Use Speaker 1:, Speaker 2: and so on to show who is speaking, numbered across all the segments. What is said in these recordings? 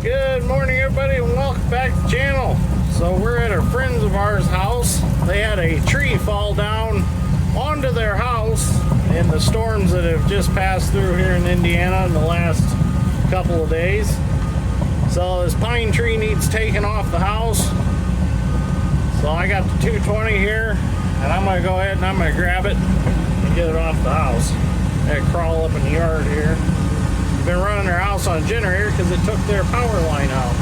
Speaker 1: Good morning, everybody, and welcome back to the channel. So we're at a friends of ours' house. They had a tree fall down onto their house in the storms that have just passed through here in Indiana in the last couple of days. So this pine tree needs taken off the house. So I got the 220 here, and I'm going to go ahead and I'm going to grab it and get it off the house. I crawl up in the yard here. Been running their house on a generator because it took their power line out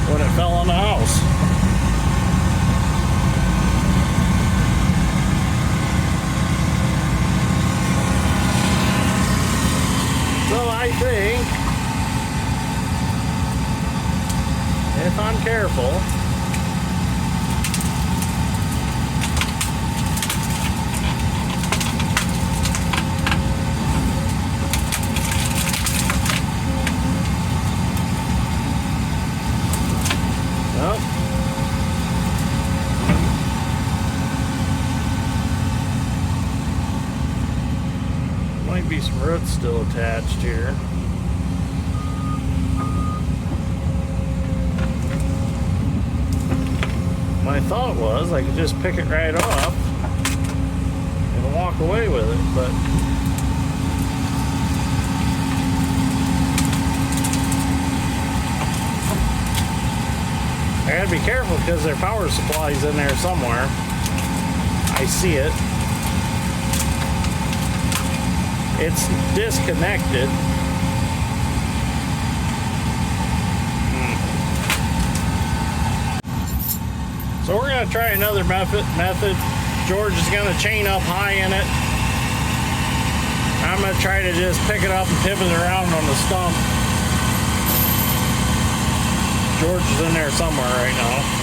Speaker 1: when it fell on the house. So I think if I'm careful, might be some roots still attached here. My thought was I could just pick it right off and walk away with it, but I gotta be careful because their power supply's in there somewhere. I see it. It's disconnected. So we're going to try another method. George is going to chain up high in it. I'm going to try to just pick it up and pivot it around on the stump. George is in there somewhere right now.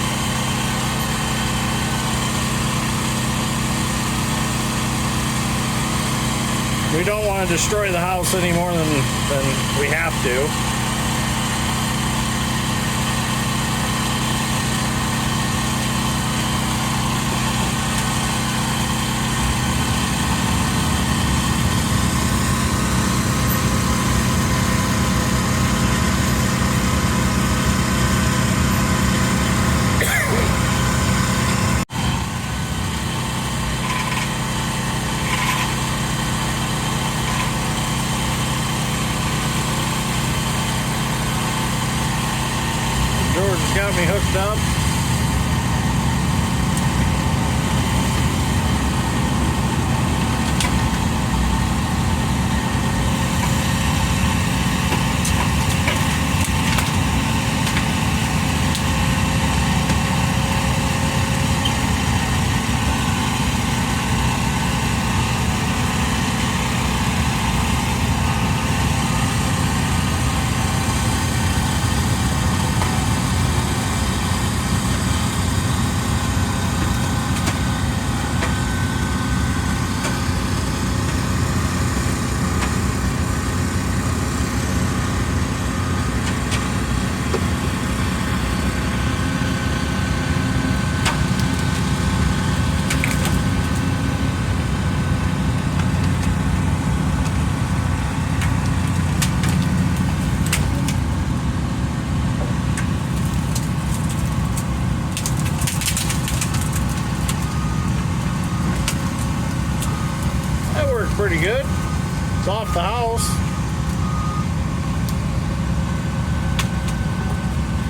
Speaker 1: We don't want to destroy the house any more than we have to. George got me hooked up. Pretty good. It's off the house.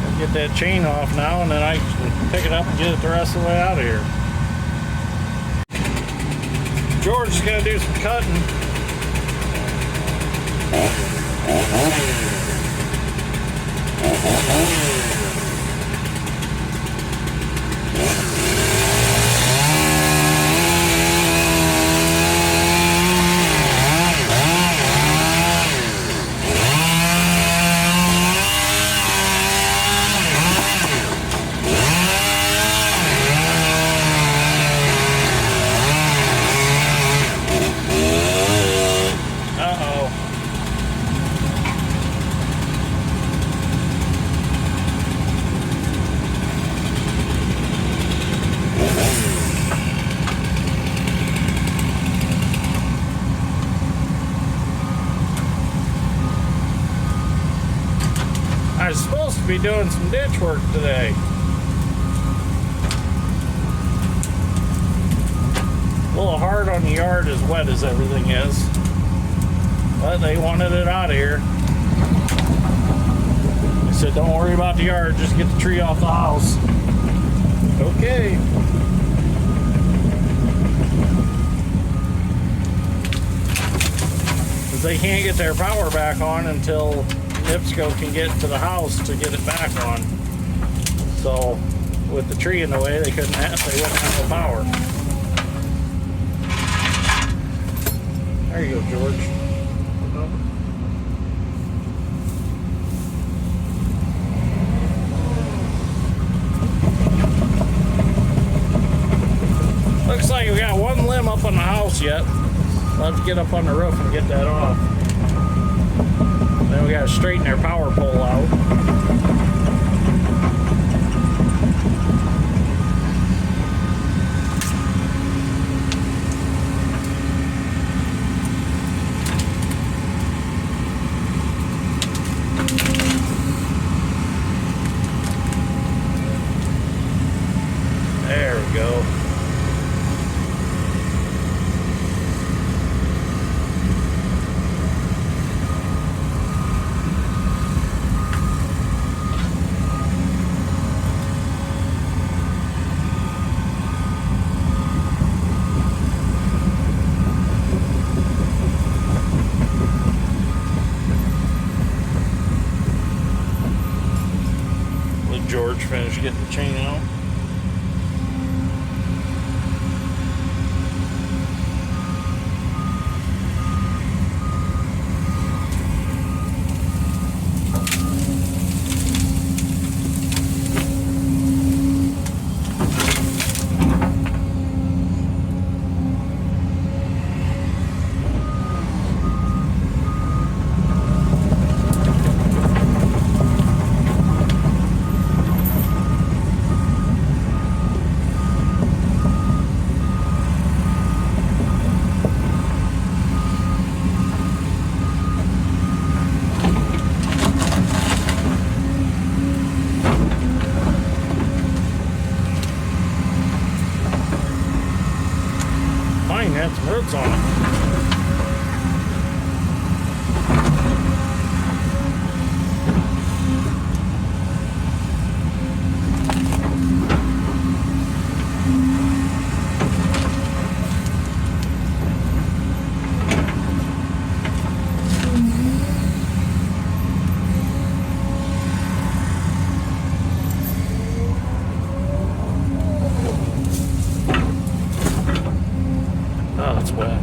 Speaker 1: I'll get that chain off now, and then I can pick it up and get it the rest of the way out of here. George is going to do some cutting. I was supposed to be doing some ditch work today. A little hard on the yard, as wet as everything is. But they wanted it out of here. They said, don't worry about the yard, just get the tree off the house. Okay. Because they can't get their power back on until NIPSCO can get to the house to get it back on. So, with the tree in the way, they wouldn't have no power. There you go, George. Looks like we got one limb up on the house yet. We'll have to get up on the roof and get that off. Then we got to straighten their power pole out. There we go. Let George finish getting the chain out. Had some roots on it. Oh, it's wet.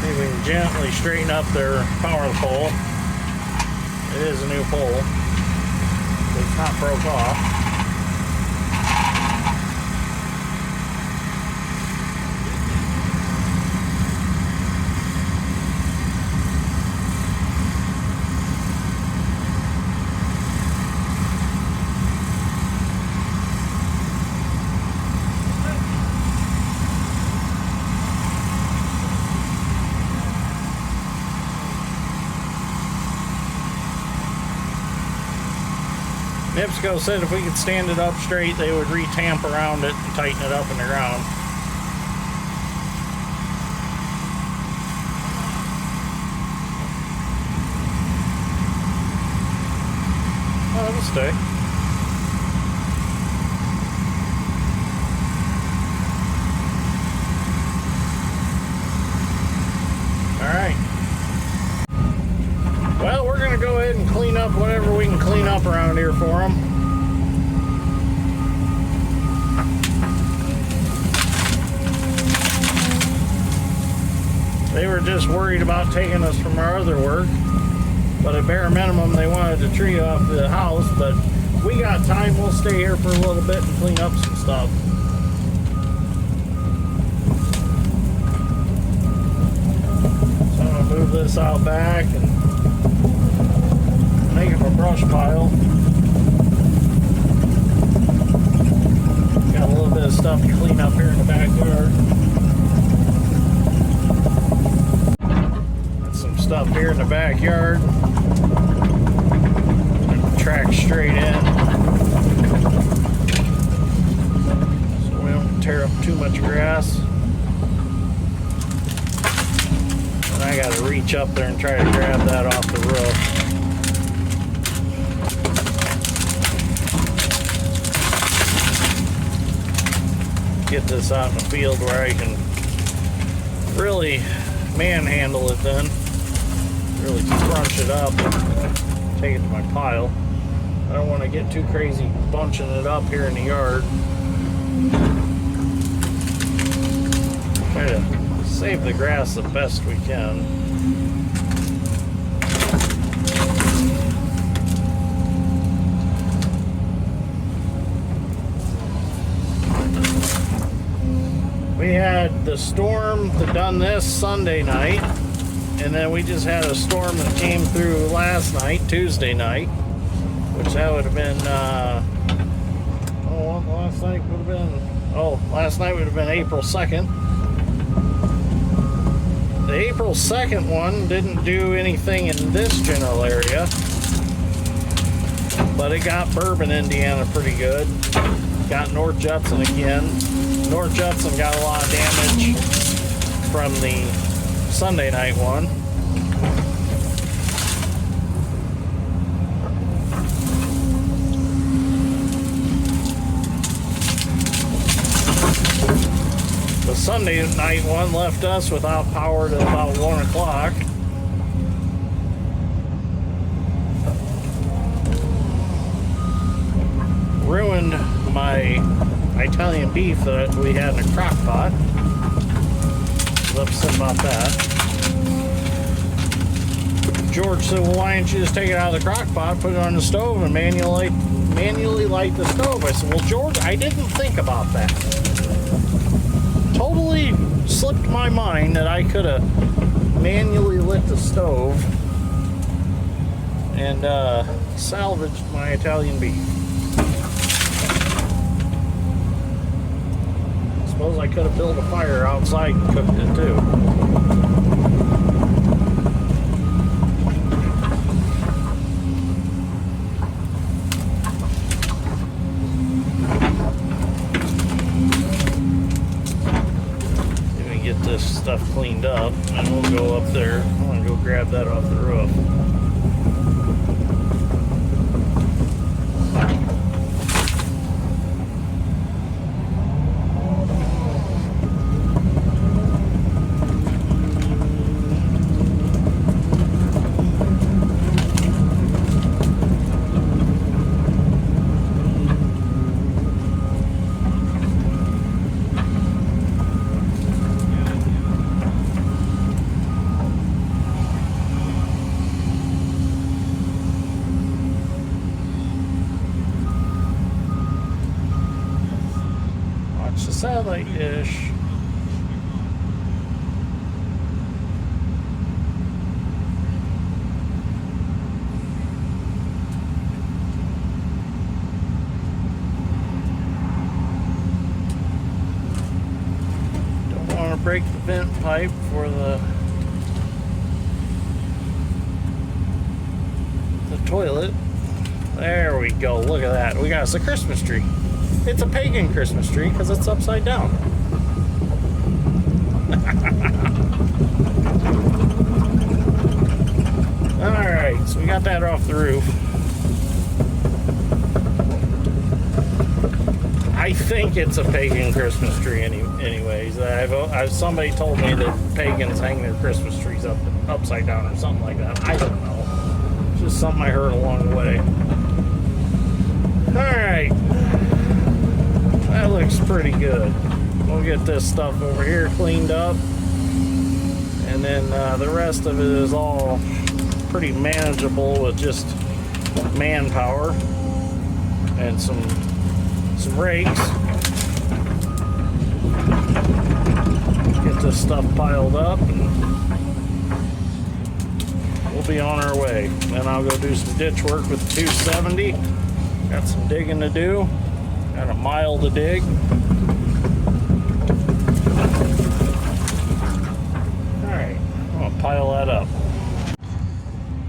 Speaker 1: Maybe we can gently straighten up their power pole. It is a new pole. It's not broke off. NIPSCO said if we could stand it up straight, they would re-tamp around it and tighten it up in the ground. Oh, it'll stay. Alright. Well, we're going to go ahead and clean up whatever we can clean up around here for them. They were just worried about taking us from our other work, but at bare minimum they wanted the tree off the house, but we got time. We'll stay here for a little bit and clean up some stuff. this out back and make him a brush pile. Got a little bit of stuff to clean up here in the backyard. Got some stuff here in the backyard. Track straight in, so we don't tear up too much grass. And I got to reach up there and try to grab that off the roof. Get this out in the field where I can really manhandle it then. Really crunch it up, take it to my pile. I don't want to get too crazy bunching it up here in the yard. Try to save the grass the best we can. We had the storm that done this Sunday night, and then we just had a storm that came through last night, Tuesday night, which that would have been, last night would have been, last night would have been April 2nd. The April 2nd one didn't do anything in this general area, but it got Bourbon, Indiana pretty good. Got North Judson again. North Judson got a lot of damage from the Sunday night one. The Sunday night one left us without power till about 1 o'clock. Ruined my Italian beef that we had in a crock pot. I was upset about that. George said, well, why didn't you just take it out of the crock pot, put it on the stove, and manually light the stove? I said, well, George, I didn't think about that. Totally slipped my mind that I could have manually lit the stove and salvaged my Italian beef. Suppose I could have built a fire outside and cooked it too. Let me get this stuff cleaned up and we'll go up there. I want to go grab that off the roof. Satellite dish. Don't want to break the vent pipe for the toilet. There we go. Look at that. We got us a Christmas tree. It's a pagan Christmas tree because it's upside down. Alright, so we got that off the roof. I think it's a pagan Christmas tree anyways. Somebody told me that pagans hang their Christmas trees upside down or something like that. I don't know. It's just something I heard along the way. Alright. That looks pretty good. We'll get this stuff over here cleaned up. And then the rest of it is all pretty manageable with just manpower and some rakes. Get this stuff piled up and be on our way. Then I'll go do some ditch work with the 270. Got some digging to do. Got a mile to dig. Alright, I'm gonna pile that up.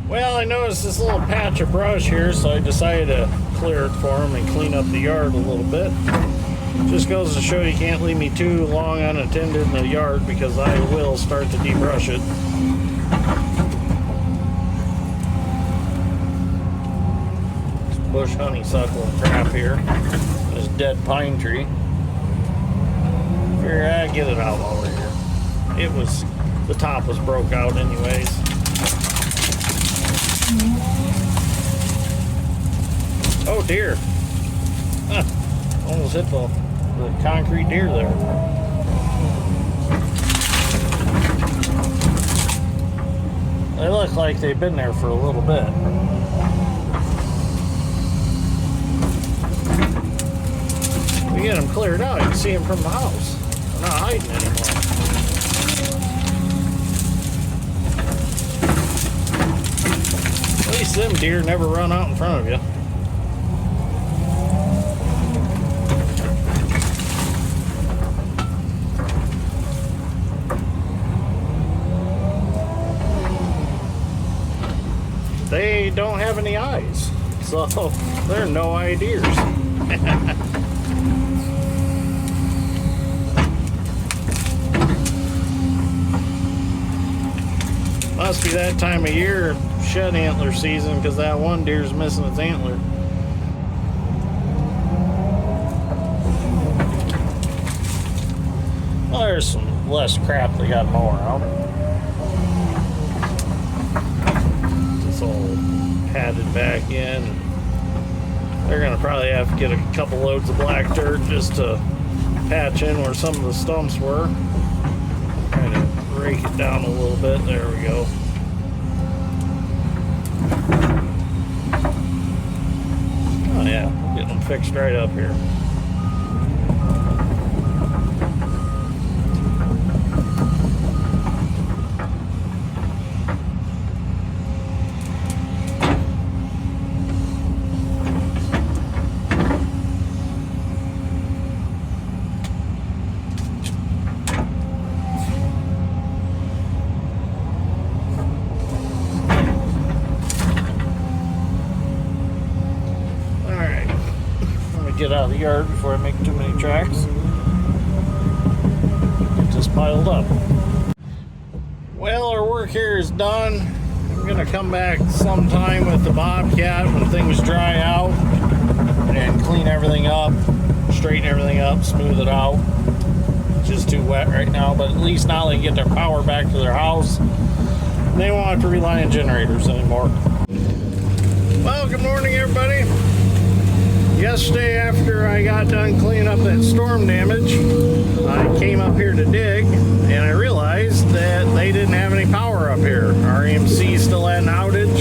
Speaker 1: Well, I noticed this little patch of brush here, so I decided to clear it for him and clean up the yard a little bit. Just goes to show you can't leave me too long unattended in the yard, because I will start to debrush it. Bush honeysuckle and crap here. This dead pine tree. Figure I'd get it out while we're here. The top was broke out anyways. Oh dear. Huh. Almost hit the concrete deer there. They look like they've been there for a little bit. We get them cleared out, you can see them from the house. They're not hiding anymore. At least them deer never run out in front of you. They don't have any eyes, so they're no ideas. Must be that time of year, shed antler season, because that one deer's missing its antler. Well, there's some less crap they got more out. It's all padded back in. They're gonna probably have to get a couple loads of black dirt just to patch in where some of the stumps were. Kind of rake it down a little bit. There we go. Oh yeah, getting them fixed right up here. Get out of the yard before I make too many tracks. Get this piled up. Well, our work here is done. I'm gonna come back sometime with the Bobcat when things dry out and clean everything up, straighten everything up, smooth it out. It's just too wet right now, but at least now they can get their power back to their house. They won't have to rely on generators anymore. Well, good morning, everybody. Yesterday, after I got done cleaning up that storm damage, I came up here to dig, and I realized that they didn't have any power up here. Our EMC still had an outage,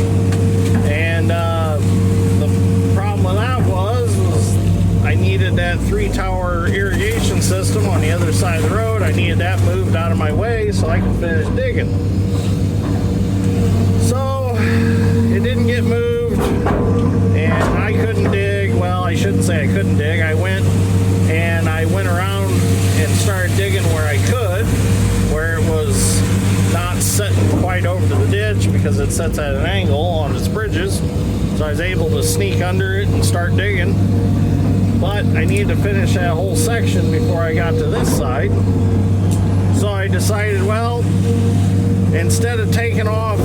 Speaker 1: and the problem with that was I needed that 3-tower irrigation system on the other side of the road. I needed that moved out of my way so I could finish digging. So, it didn't get moved, and I couldn't dig. Well, I shouldn't say I couldn't dig. I went around and started digging where I could, where it was not setting quite over to the ditch because it sets at an angle on its bridges. So I was able to sneak under it and start digging. But I needed to finish that whole section before I got to this side. So I decided, well, instead of taking off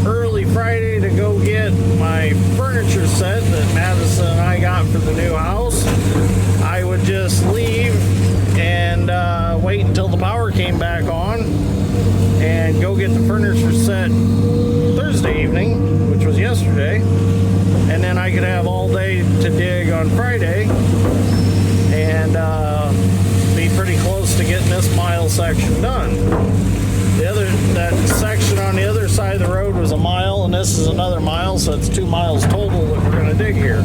Speaker 1: early Friday to go get my furniture set that Madison and I got for the new house, I would just leave and wait until the power came back on and go get the furniture set Thursday evening, which was yesterday, and then I could have all day to dig on Friday and be pretty close to getting this mile section done. That section on the other side of the road was a mile, and this is another mile, so it's 2 miles total that we're going to dig here.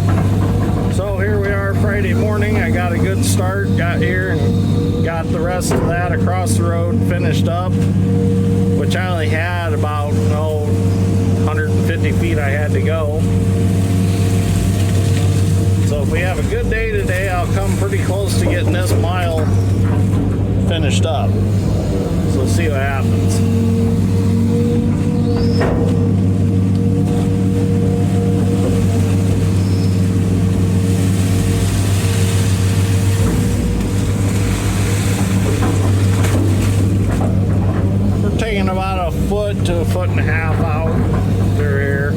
Speaker 1: So here we are Friday morning. I got a good start, got here and got the rest of that across the road finished up, which I only had about 100 50 feet I had to go. So if we have a good day today, I'll come pretty close to getting this mile finished up. So let's see what happens. We're taking about a foot to a foot and a half out through here.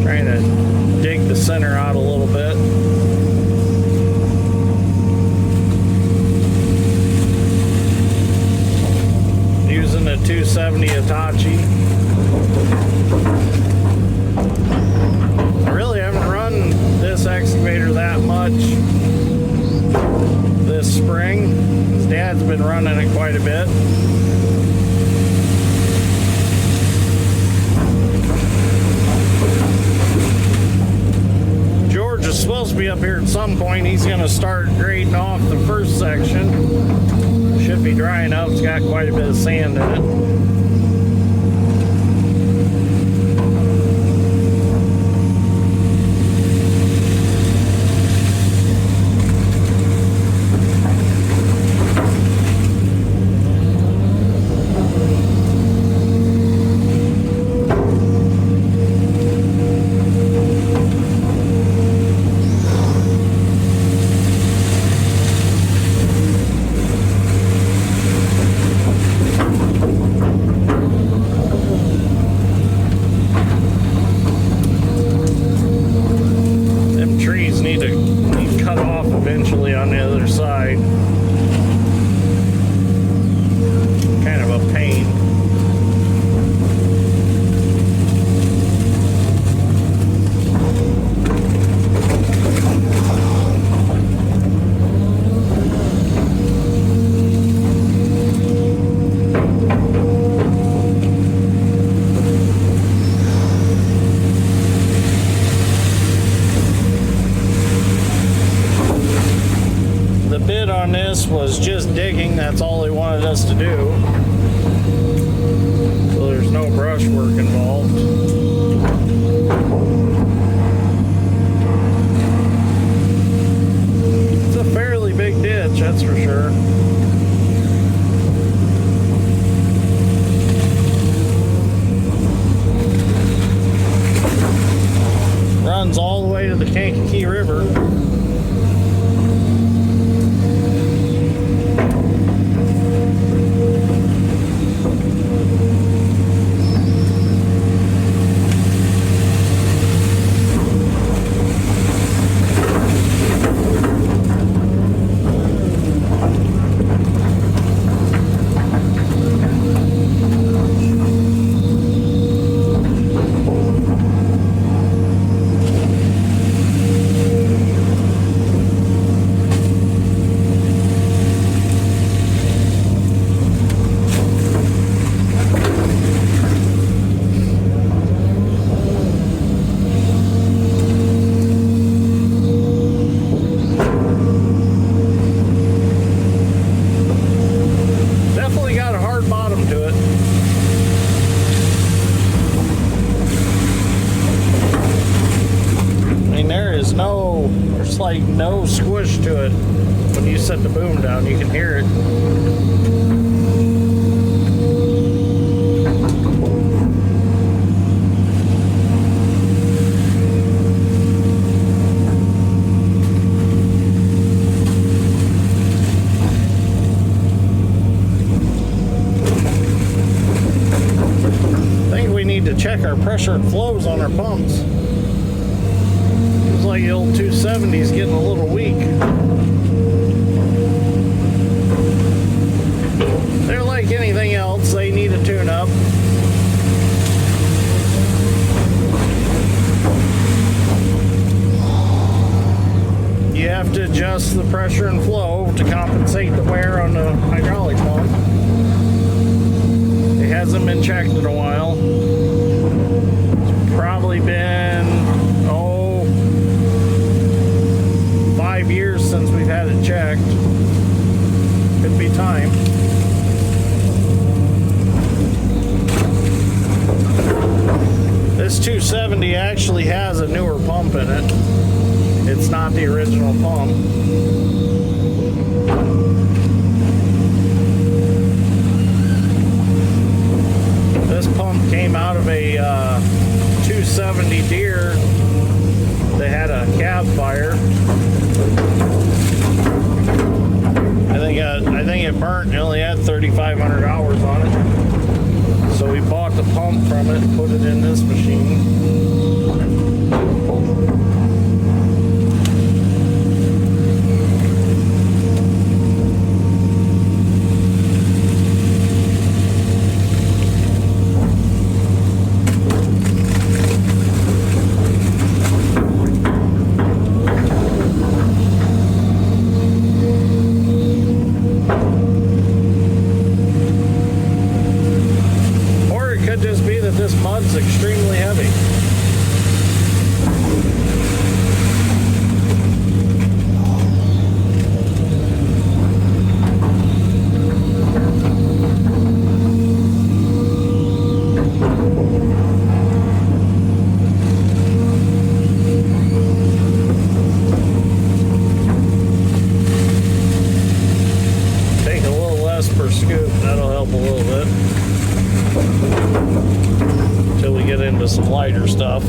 Speaker 1: Trying to dig the center out a little bit. Using a 270 Hitachi. I really haven't run this excavator that much this spring. His dad's been running it quite a bit. George is supposed to be up here at some point. He's going to start grading off the first section. Should be dry enough. It's got quite a bit of sand in it. Eventually on the other side. Kind of a pain. On this was just digging. That's all they wanted us to do, so there's no brush work involved. It's a fairly big ditch, that's for sure. Runs all the way to the Kankakee River. There's like no squish to it. When you set the boom down, you can hear it. I think we need to check our pressure and flows on our pumps. Like the old 270 is getting a little weak. They're like anything else, they need a tune-up. You have to adjust the pressure and flow to compensate the wear on the hydraulic pump. It hasn't been checked in a while. It's probably been 5 years since we've had it checked. Could be time. 270 actually has a newer pump in it. It's not the original pump. This pump came out of a 270 Deere. They had a cab fire. I think it burnt and only had 3,500 hours on it. So we bought the pump from it and put it in this machine. This mud's extremely heavy. Take a little less per scoop, that'll help a little bit. Until we get into some lighter stuff.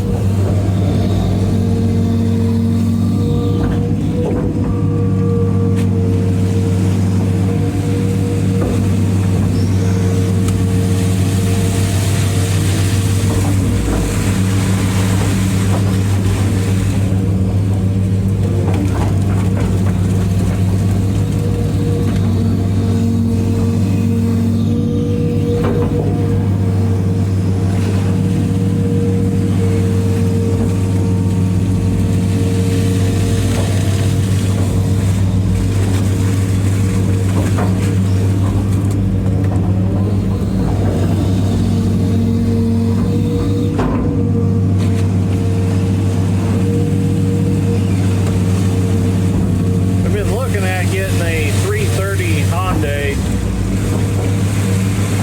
Speaker 1: Getting a 330 Hyundai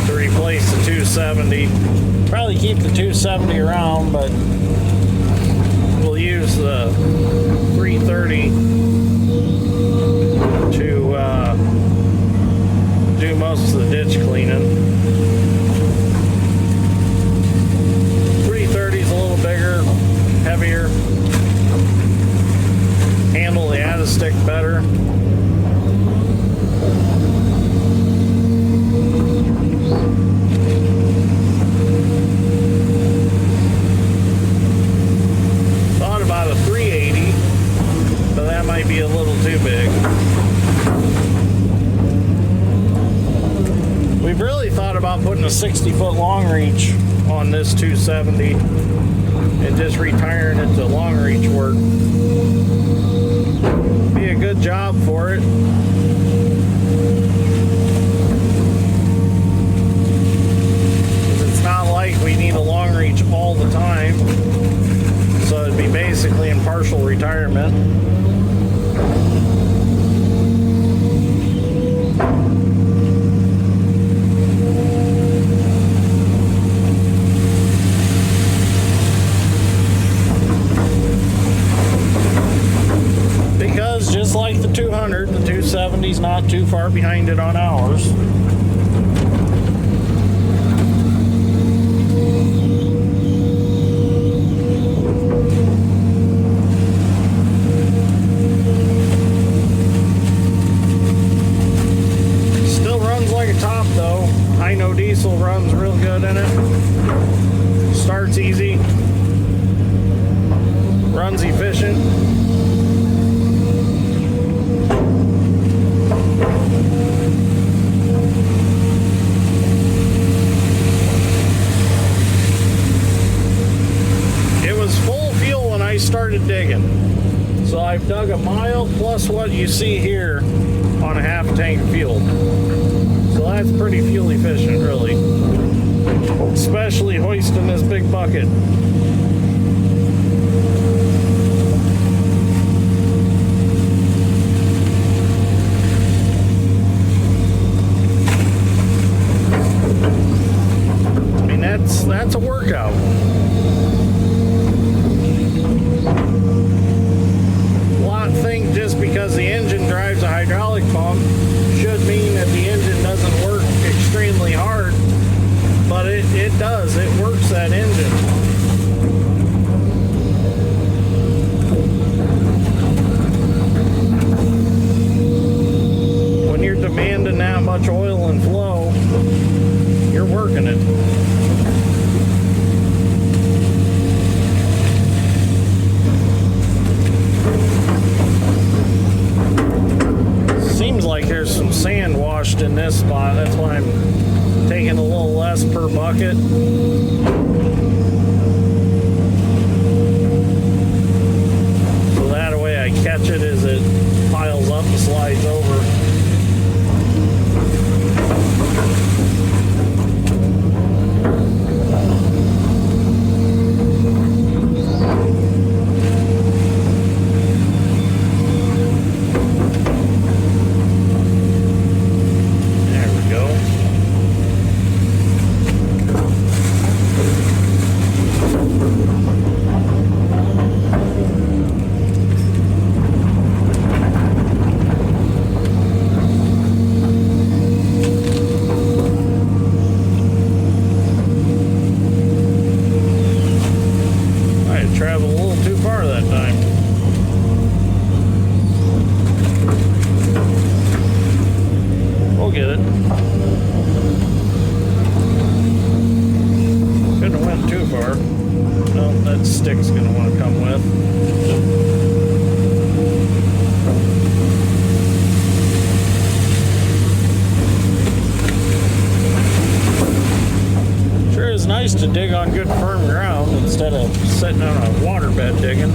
Speaker 1: to replace the 270. Probably keep the 270 around, but we'll use the 330 to do most of the ditch cleaning. 330 is a little bigger, heavier, handle the adder-stick better. Thought about a 380, but that might be a little too big. We've really thought about putting a 60-foot long reach on this 270 and just retiring it to long reach work. Be a good job for it. Not like we need a long reach all the time, so it'd be basically in partial retirement. Because just like the 200, the 270 is not too far behind it on hours. Diesel runs real good in it. Starts easy. Runs efficient. It was full fuel when I started digging. So I've dug a mile plus what you see here on a half tank of fuel. So that's pretty fuel efficient, really. Especially hoisting this big bucket. I mean, that's a workout. that much oil and flow, you're working it. Seems like there's some sand washed in this spot. That's why I'm taking a little less per bucket. So that way I catch it as it piles up and slides over. Stick's going to want to come with. Sure is nice to dig on good firm ground instead of sitting on a waterbed digging.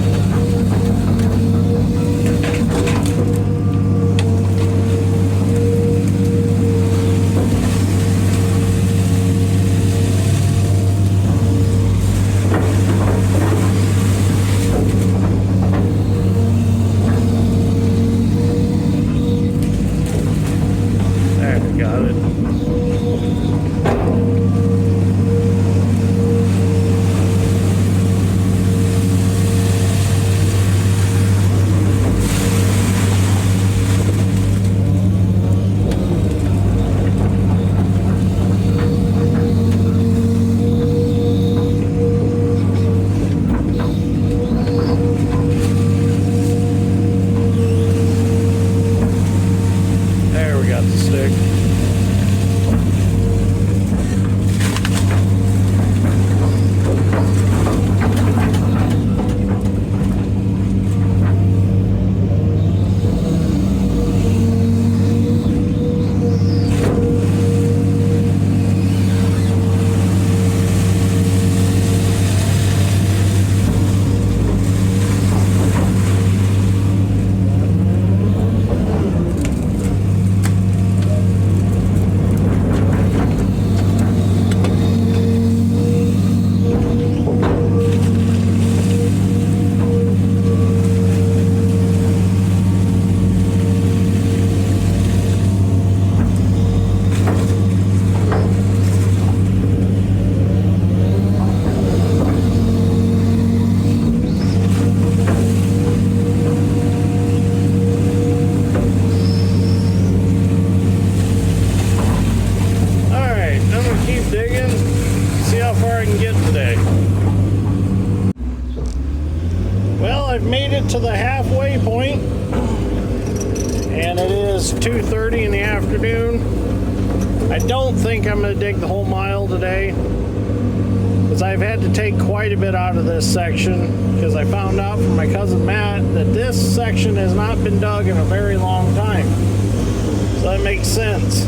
Speaker 1: Got it. There, we got the stick. I've made it to the halfway point, and it is 2:30 in the afternoon. I don't think I'm going to dig the whole mile today, because I've had to take quite a bit out of this section, because I found out from my cousin Matt that this section has not been dug in a very long time. So that makes sense.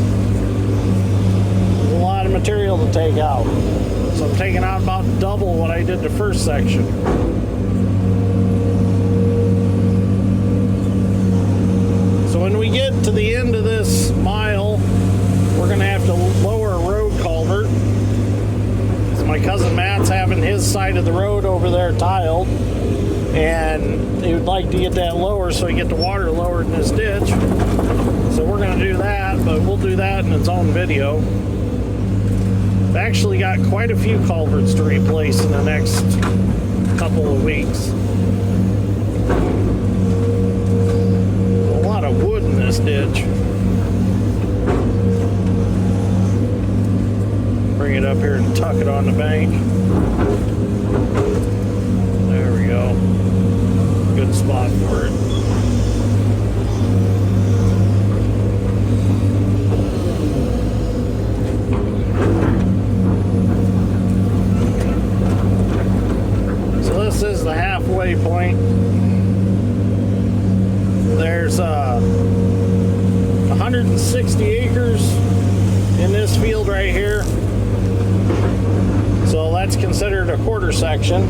Speaker 1: There's a lot of material to take out. So I'm taking out about double what I did the first section. So when we get to the end of this mile, we're going to have to lower a road culvert. So my cousin Matt's having his side of the road over there tiled, and he would like to get that lower so he get the water lowered in his ditch. So we're going to do that, but we'll do that in its own video. I've actually got quite a few culverts to replace in the next couple of weeks. A lot of wood in this ditch. Bring it up here and tuck it on the bank. There we go. Good spot for it. there's 160 acres in this field right here. So that's considered a quarter section.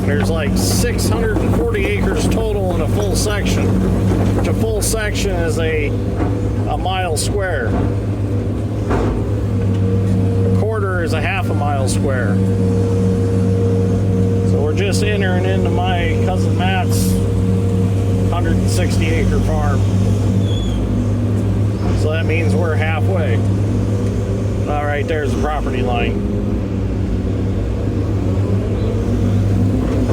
Speaker 1: There's like 640 acres total in a full section, which a full section is a mile square. A quarter is a half a mile square. So we're just entering into my cousin Matt's 160 acre farm. So that means we're halfway. All right, there's the property line.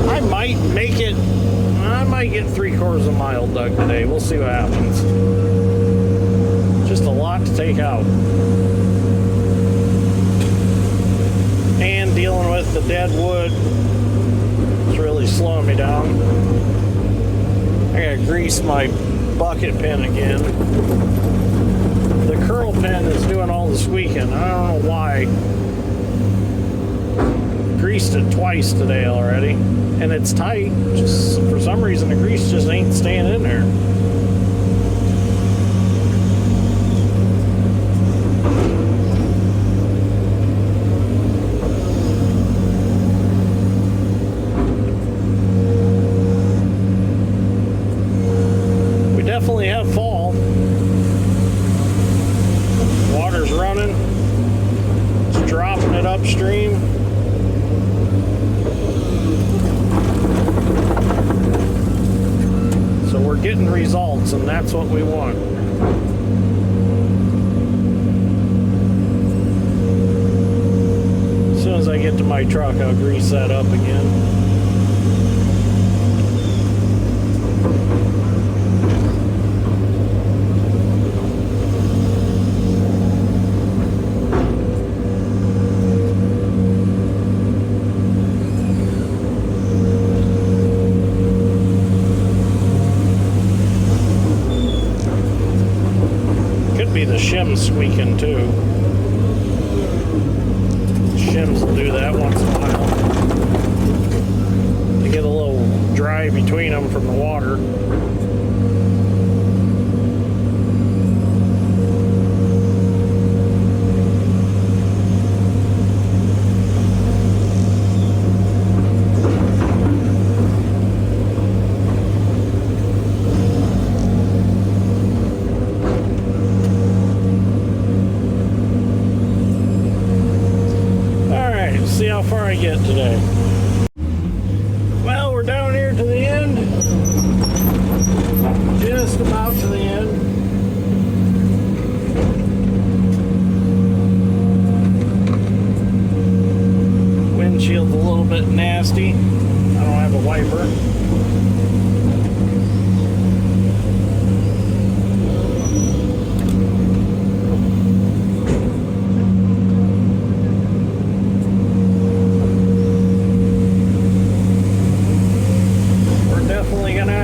Speaker 1: I might make it, I might get 3/4 of a mile dug today. We'll see what happens. Just a lot to take out. And dealing with the dead wood is really slowing me down. I gotta grease my bucket pin again. The curl pin is doing all the squeaking. I don't know why. Greased it twice today already. And it's tight. Just for some reason the grease just ain't staying in there. We definitely have fall. Water's running. It's dropping it upstream. So we're getting results, and that's what we want. As soon as I get to my truck, I'll grease that up again. Be the shims squeaking too. Shims will do that once in a while. They get a little dry between them from the water. See how far I get today. Well, we're down here to the end. Just about to the end. Windshield's a little bit nasty. I don't have a wiper.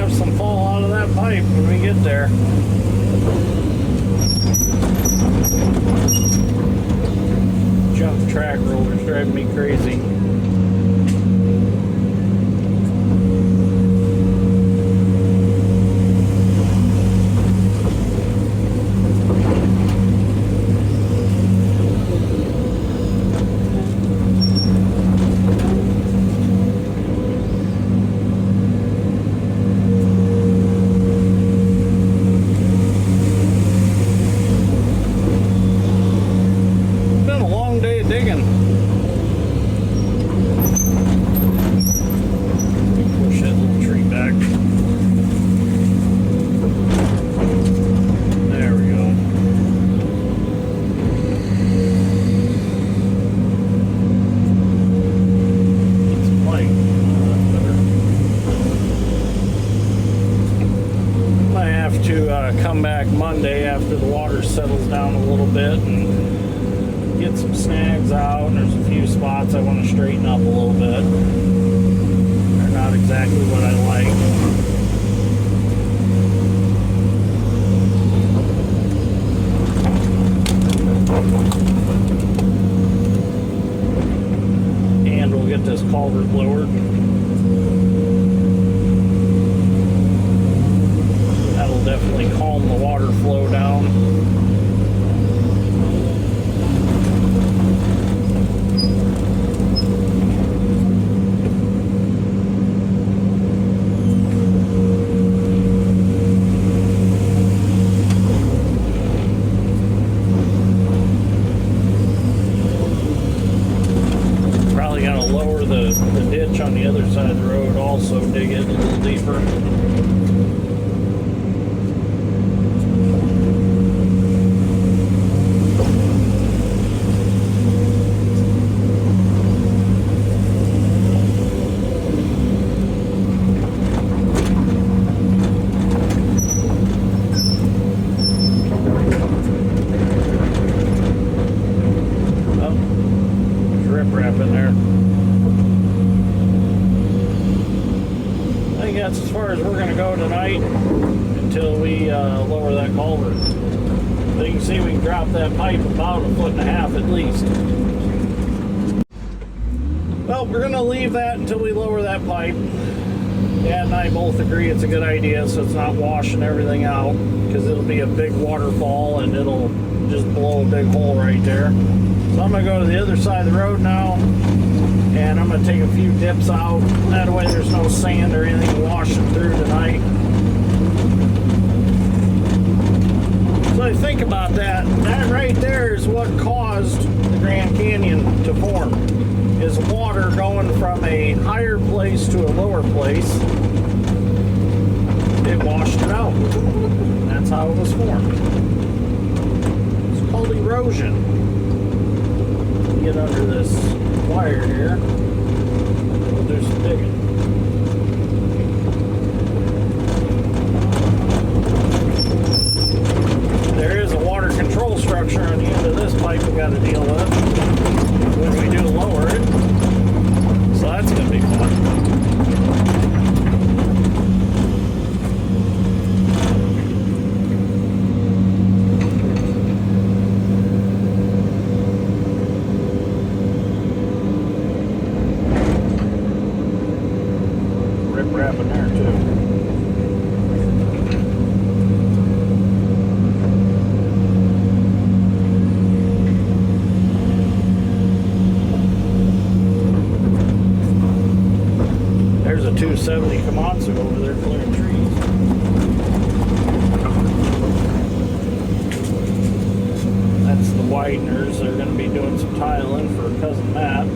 Speaker 1: Some fall out of that pipe when we get there. Jump track rollers driving me crazy. Digging. Push that little tree back. There we go. It's light. That's better. Might have to come back Monday after the water settles down a little bit and get some snags out, and there's a few spots I want to straighten up a little bit. They're not exactly what I like. And we'll get this culvert lowered. definitely calm the water flow down. Probably going to lower the ditch on the other side of the road, also dig it a little deeper. That's as far as we're going to go tonight until we lower that culvert. So you can see we can drop that pipe about 1.5 foot at least. Well, we're going to leave that until we lower that pipe. Dad and I both agree it's a good idea, so it's not washing everything out, because it'll be a big waterfall and it'll just blow a big hole right there. So I'm going to go to the other side of the road now, and I'm going to take a few dips out. That way there's no sand or anything washing through tonight. So I think about that. That right there is what caused the Grand Canyon to form. Is water going from a higher place to a lower place. It washed it out. That's how it was formed. It's called erosion. Get under this wire here. We'll do some digging. There is a water control structure on the end of this pipe we got to deal with when we do lower it. So that's going to be fun. Wrapping there too. There's a 270 Komatsu over there clearing trees. That's the wideners. They're going to be doing some tiling for cousin Matt.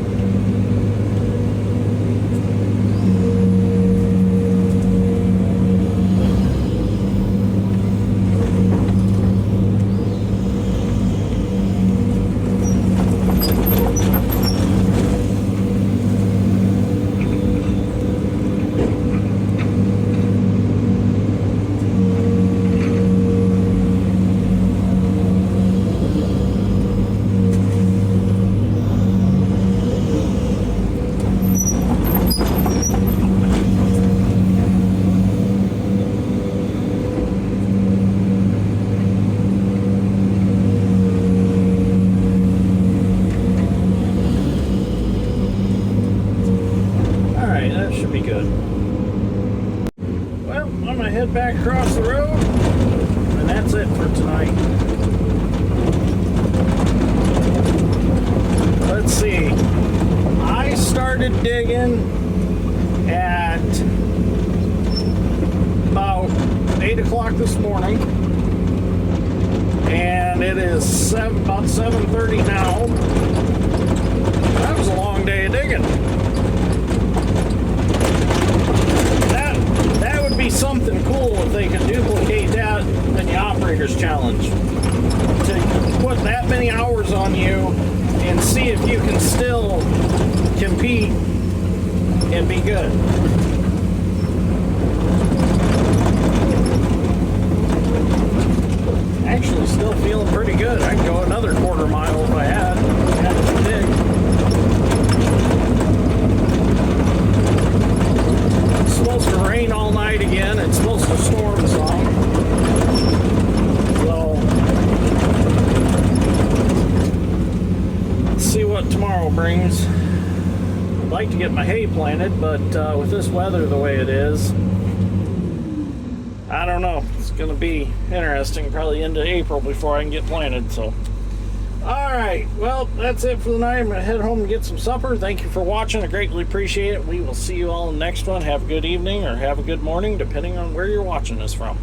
Speaker 1: Back across the road, and that's it for tonight. Let's see. I started digging at about 8 o'clock this morning, and it is about 7:30 now. That was a long day of digging. That would be something cool if they could duplicate that in the Operator's Challenge. To put that many hours on you and see if you can still compete and be good. Actually, still feeling pretty good. I could go another quarter mile if I had to dig. It's supposed to rain all night again. It's supposed to storm some. So, let's see what tomorrow brings. I'd like to get my hay planted, but with this weather the way it is, I don't know. It's going to be interesting. Probably into April before I can get planted. So, all right. Well, that's it for the night. I'm going to head home and get some supper. Thank you for watching. I greatly appreciate it. We will see you all in the next one. Have a good evening or have a good morning, depending on where you're watching this from.